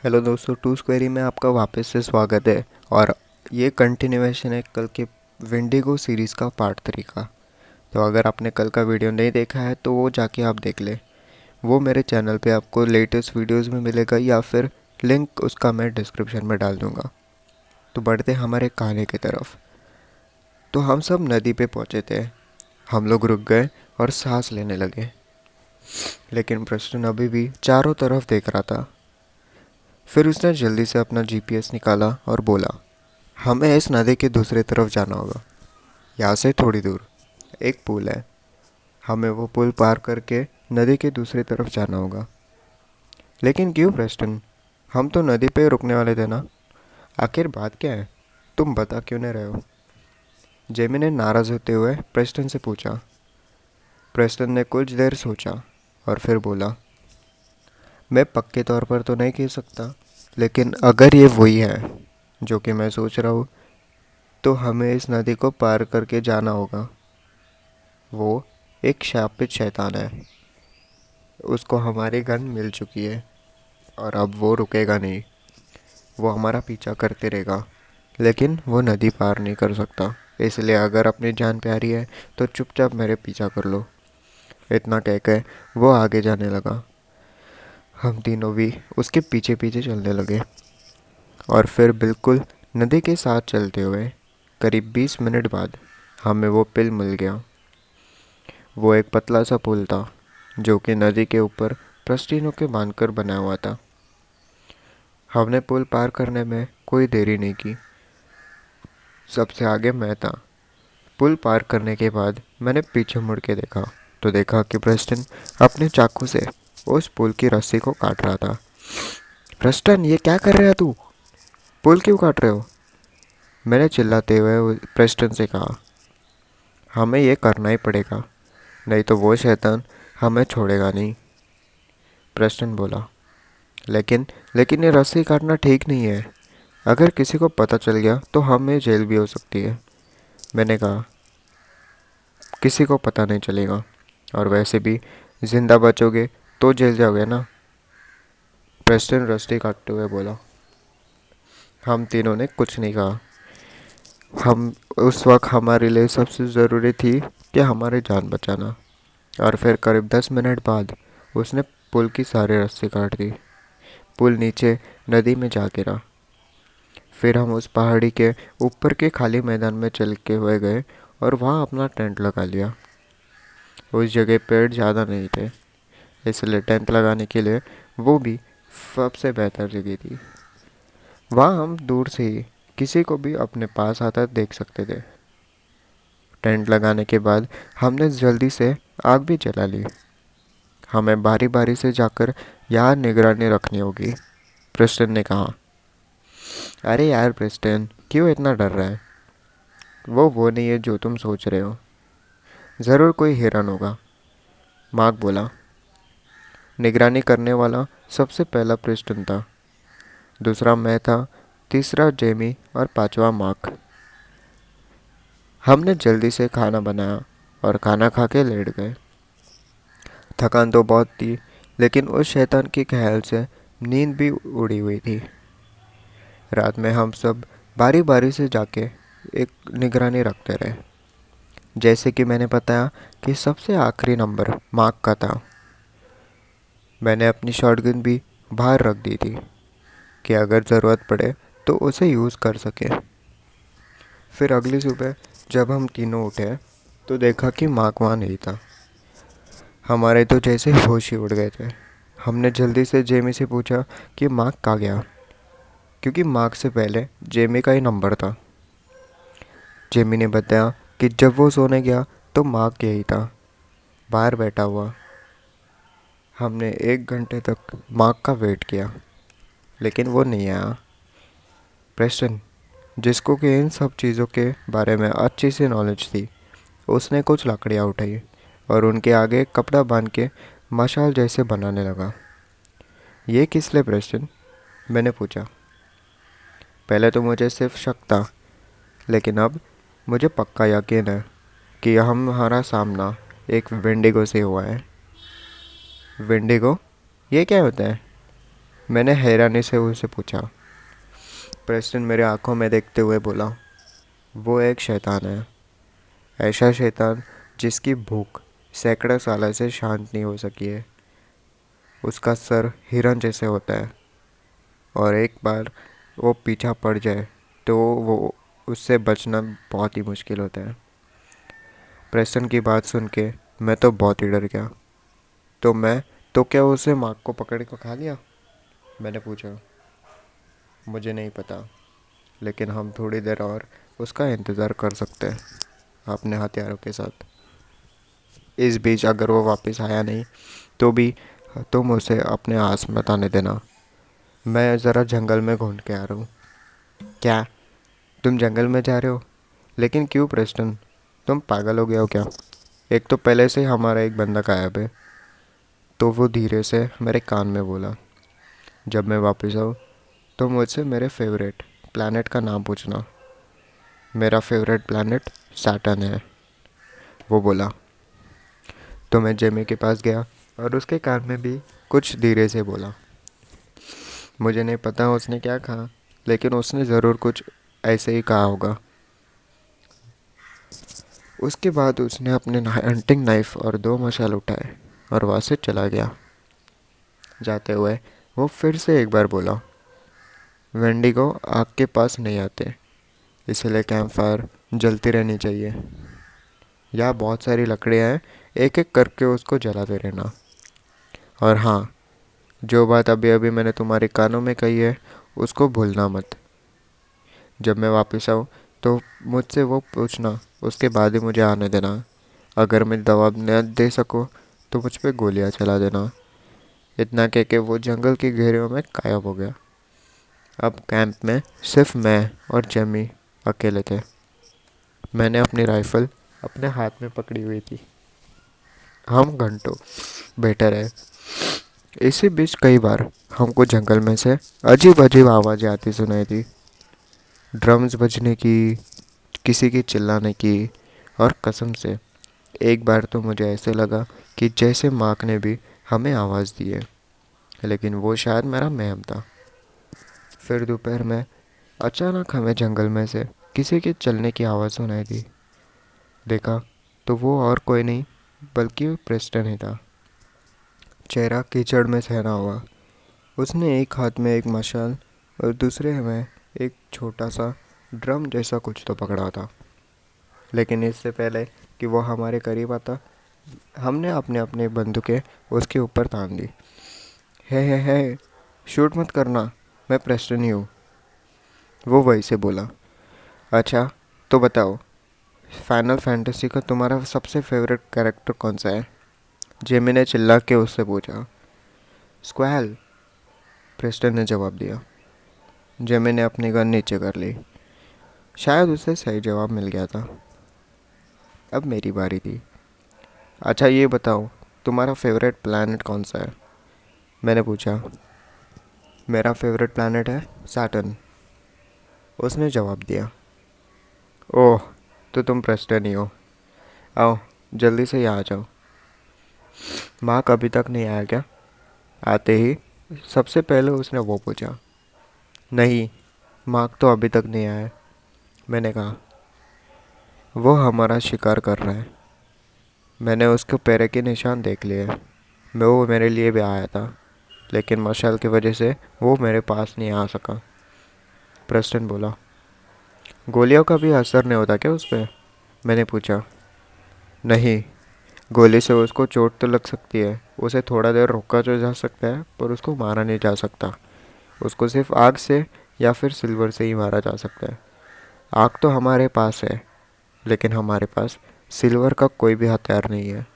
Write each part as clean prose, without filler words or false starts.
Hello दोस्तों, to स्क्वेरी में आपका वापस से स्वागत है। और ये कंटिन्यूएशन है कल के विंडिगो सीरीज़ का पार्ट 3 का। तो अगर आपने कल का वीडियो नहीं देखा है तो वो जाके आप देख ले। वो मेरे चैनल पे आपको लेटेस्ट वीडियोस में मिलेगा या फिर लिंक उसका मैं डिस्क्रिप्शन में डाल दूँगा। तो बढ़ते हमारे कहानी की तरफ। तो हम सब नदी पे पहुँचे थे। हम लोग रुक गए और सांस लेने लगे, लेकिन प्रश्न अभी भी चारों तरफ देख रहा था। फिर उसने जल्दी से अपना जीपीएस निकाला और बोला, हमें इस नदी के दूसरी तरफ जाना होगा। यहाँ से थोड़ी दूर एक पुल है। हमें वो पुल पार करके नदी के दूसरी तरफ जाना होगा। लेकिन क्यों प्रेस्टन? हम तो नदी पे रुकने वाले थे ना। आखिर बात क्या है? तुम बता क्यों नहीं रहे हो? जेमी ने नाराज़ होते हुए प्रेस्टन से पूछा। प्रेस्टन ने कुछ देर सोचा और फिर बोला, मैं पक्के तौर पर तो नहीं कह सकता, लेकिन अगर ये वही है जो कि मैं सोच रहा हूँ तो हमें इस नदी को पार करके जाना होगा। वो एक शापित शैतान है। उसको हमारी गन मिल चुकी है और अब वो रुकेगा नहीं। वो हमारा पीछा करते रहेगा, लेकिन वो नदी पार नहीं कर सकता। इसलिए अगर अपनी जान प्यारी है तो चुपचाप मेरे पीछा कर लो। इतना कह के वो आगे जाने लगा। हम तीनों भी उसके पीछे पीछे चलने लगे और फिर बिल्कुल नदी के साथ चलते हुए करीब 20 मिनट बाद हमें वो पुल मिल गया। वो एक पतला सा पुल था जो कि नदी के ऊपर प्रस्टिनों के बांधकर बना हुआ था। हमने पुल पार करने में कोई देरी नहीं की। सबसे आगे मैं था। पुल पार करने के बाद मैंने पीछे मुड़ के देखा तो देखा कि प्रेस्टन अपने चाकू से उस पुल की रस्सी को काट रहा था। प्रेस्टन, ये क्या कर रहा है तू? पुल क्यों काट रहे हो? मैंने चिल्लाते हुए प्रेस्टन से कहा। हमें ये करना ही पड़ेगा, नहीं तो वो शैतान हमें छोड़ेगा नहीं, प्रेस्टन बोला। लेकिन लेकिन ये रस्सी काटना ठीक नहीं है। अगर किसी को पता चल गया तो हमें जेल भी हो सकती है। मैंने कहा, किसी को पता नहीं चलेगा, और वैसे भी जिंदा बचोगे तो जेल जाओगे ना, प्रेस्टन रस्सी काटते हुए बोला। हम तीनों ने कुछ नहीं कहा। हम उस वक्त हमारे लिए सबसे ज़रूरी थी कि हमारी जान बचाना। और फिर करीब 10 मिनट बाद उसने पुल की सारी रस्सी काट दी। पुल नीचे नदी में जा गिरा। फिर हम उस पहाड़ी के ऊपर के खाली मैदान में चल के हुए गए और वहाँ अपना टेंट लगा लिया। उस जगह पेड़ ज़्यादा नहीं थे, इसलिए टेंट लगाने के लिए वो भी सबसे बेहतर जगह थी। वहाँ हम दूर से ही किसी को भी अपने पास आता देख सकते थे। टेंट लगाने के बाद हमने जल्दी से आग भी जला ली। हमें बारी बारी से जाकर यहाँ निगरानी रखनी होगी, प्रेस्टन ने कहा। अरे यार प्रेस्टन, क्यों इतना डर रहा है? वो नहीं है जो तुम सोच रहे हो। ज़रूर कोई हिरन होगा, मार्क बोला। निगरानी करने वाला सबसे पहला प्रेस्टन था, दूसरा मैं था, तीसरा जेमी और पांचवा मार्क। हमने जल्दी से खाना बनाया और खाना खा के लेट गए। थकान तो बहुत थी, लेकिन उस शैतान के ख्याल से नींद भी उड़ी हुई थी। रात में हम सब बारी बारी से जाके एक निगरानी रखते रहे। जैसे कि मैंने बताया कि सबसे आखिरी नंबर मार्क का था। मैंने अपनी शॉटगन भी बाहर रख दी थी कि अगर ज़रूरत पड़े तो उसे यूज़ कर सके। फिर अगली सुबह जब हम तीनों उठे तो देखा कि मार्क वहाँ नहीं था। हमारे तो जैसे होश ही उड़ गए थे। हमने जल्दी से जेमी से पूछा कि मार्क कहाँ गया, क्योंकि मार्क से पहले जेमी का ही नंबर था। जेमी ने बताया कि जब वो सोने गया तो मार्क यही था, बाहर बैठा हुआ। हमने 1 घंटे तक मार्क का वेट किया, लेकिन वो नहीं आया। प्रेस्टन, जिसको कि इन सब चीज़ों के बारे में अच्छी सी नॉलेज थी, उसने कुछ लकड़ियाँ उठाई और उनके आगे कपड़ा बांध के मशाल जैसे बनाने लगा। ये किस लिए प्रेस्टन? मैंने पूछा। पहले तो मुझे सिर्फ शक था, लेकिन अब मुझे पक्का यकीन है कि हमारा सामना एक वेंडिगो से हुआ है। वेंडिगो? ये क्या होता है? मैंने हैरानी से उसे पूछा। प्रेस्टन मेरे आंखों में देखते हुए बोला, वो एक शैतान है। ऐसा शैतान जिसकी भूख सैकड़ों सालों से शांत नहीं हो सकी है। उसका सर हिरन जैसे होता है और एक बार वो पीछा पड़ जाए तो वो उससे बचना बहुत ही मुश्किल होता है। प्रेस्टन की बात सुन के मैं तो बहुत ही डर गया। तो क्या उसे माँ को पकड़ कर खा लिया? मैंने पूछा। मुझे नहीं पता, लेकिन हम थोड़ी देर और उसका इंतज़ार कर सकते हैं अपने हथियारों के साथ। इस बीच अगर वो वापस आया नहीं तो भी तुम उसे अपने आस मत आने देना। मैं ज़रा जंगल में घूम के आ रहा हूँ। क्या? तुम जंगल में जा रहे हो? लेकिन क्यों प्रेस्टन? तुम पागल हो गया हो क्या? एक तो पहले से हमारा एक बंदा गायब है। तो वो धीरे से मेरे कान में बोला, जब मैं वापस आऊँ तो मुझसे मेरे फेवरेट प्लैनेट का नाम पूछना। मेरा फेवरेट प्लैनेट सैटर्न है, वो बोला। तो मैं जेमी के पास गया और उसके कान में भी कुछ धीरे से बोला। मुझे नहीं पता उसने क्या कहा, लेकिन उसने ज़रूर कुछ ऐसे ही कहा होगा। उसके बाद उसने अपने हंटिंग नाइफ और 2 मशाल उठाए और वहाँ से चला गया। जाते हुए वो फिर से एक बार बोला, वेंडिगो आग के पास नहीं आते, इसलिए कैंप फायर जलती रहनी चाहिए। यहाँ बहुत सारी लकड़ियाँ हैं, एक एक करके उसको जलाते रहना। और हाँ, जो बात अभी अभी मैंने तुम्हारे कानों में कही है उसको भूलना मत। जब मैं वापस आऊँ तो मुझसे वो पूछना, उसके बाद ही मुझे आने देना। अगर मैं जवाब न दे सकूँ तो मुझ पे गोलियाँ चला देना। इतना कह के वो जंगल की गहराइयों में गायब हो गया। अब कैंप में सिर्फ मैं और जेमी अकेले थे। मैंने अपनी राइफ़ल अपने हाथ में पकड़ी हुई थी। हम घंटों बैठे रहे। इसी बीच कई बार हमको जंगल में से अजीब अजीब आवाज़ें आती सुनाई थी। ड्रम्स बजने की, किसी की चिल्लाने की, और कसम से एक बार तो मुझे ऐसे लगा कि जैसे मार्क ने भी हमें आवाज़ दी है, लेकिन वो शायद मेरा महम था। फिर दोपहर में अचानक हमें जंगल में से किसी के चलने की आवाज़ सुनाई दी। देखा तो वो और कोई नहीं बल्कि प्रेस्टन ही था, चेहरा कीचड़ में सहरा हुआ। उसने एक हाथ में एक मशाल और दूसरे में एक छोटा सा ड्रम जैसा कुछ तो पकड़ा था। लेकिन इससे पहले कि वो हमारे करीब आता, हमने अपने अपने बंदूकें उसके ऊपर तान दी। है, शूट मत करना, मैं प्रेस्टन ही हूँ, वो वही से बोला। अच्छा, तो बताओ, फाइनल फैंटेसी का तुम्हारा सबसे फेवरेट कैरेक्टर कौन सा है? जेमी ने चिल्ला के उससे पूछा। स्क्वैल, प्रेस्टन ने जवाब दिया। जेमी ने अपनी गन नीचे कर ली। शायद उसे सही जवाब मिल गया था। अब मेरी बारी थी। अच्छा ये बताओ, तुम्हारा फेवरेट प्लैनेट कौन सा है? मैंने पूछा। मेरा फेवरेट प्लैनेट है सैटर्न, उसने जवाब दिया। ओह, तो तुम प्रेस्टन ही हो। आओ, जल्दी से यहाँ आ जाओ। मार्क अभी तक नहीं आया क्या? आते ही सबसे पहले उसने वो पूछा। नहीं, मार्क तो अभी तक नहीं आया, मैंने कहा। वो हमारा शिकार कर रहा है। मैंने उसके पैर के निशान देख लिए। वो मेरे लिए भी आया था, लेकिन मशाल की वजह से वो मेरे पास नहीं आ सका, प्रेस्टन बोला। गोलियों का भी असर नहीं होता क्या उस पर? मैंने पूछा। नहीं, गोली से उसको चोट तो लग सकती है, उसे थोड़ा देर रोका तो जा सकता है, पर उसको मारा नहीं जा सकता। उसको सिर्फ आग से या फिर सिल्वर से ही मारा जा सकता है। आग तो हमारे पास है, लेकिन हमारे पास सिल्वर का कोई भी हथियार नहीं है।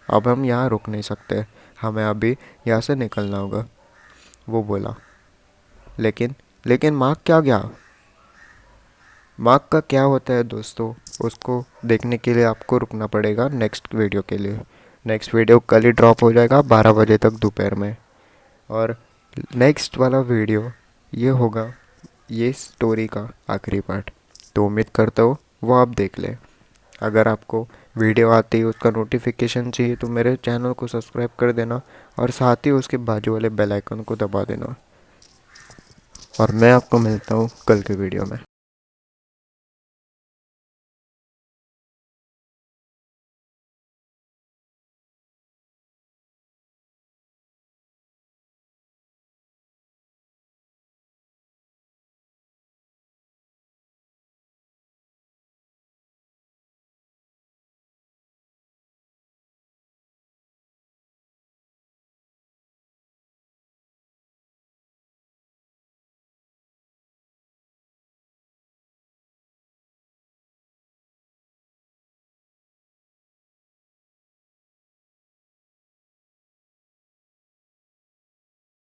अब हम यहाँ रुक नहीं सकते, हमें अभी यहाँ से निकलना होगा, वो बोला। लेकिन लेकिन मार्क क्या गया? मार्क का क्या होता है दोस्तों, उसको देखने के लिए आपको रुकना पड़ेगा नेक्स्ट वीडियो के लिए। नेक्स्ट वीडियो कल ही ड्रॉप हो जाएगा 12 बजे तक दोपहर में। और नेक्स्ट वाला वीडियो ये होगा, ये स्टोरी का आखिरी पार्ट। तो उम्मीद करता हूँ वो आप देख लें। अगर आपको वीडियो आते ही उसका नोटिफिकेशन चाहिए तो मेरे चैनल को सब्सक्राइब कर देना और साथ ही उसके बाजू वाले बेल आइकन को दबा देना। और मैं आपको मिलता हूँ कल के वीडियो में।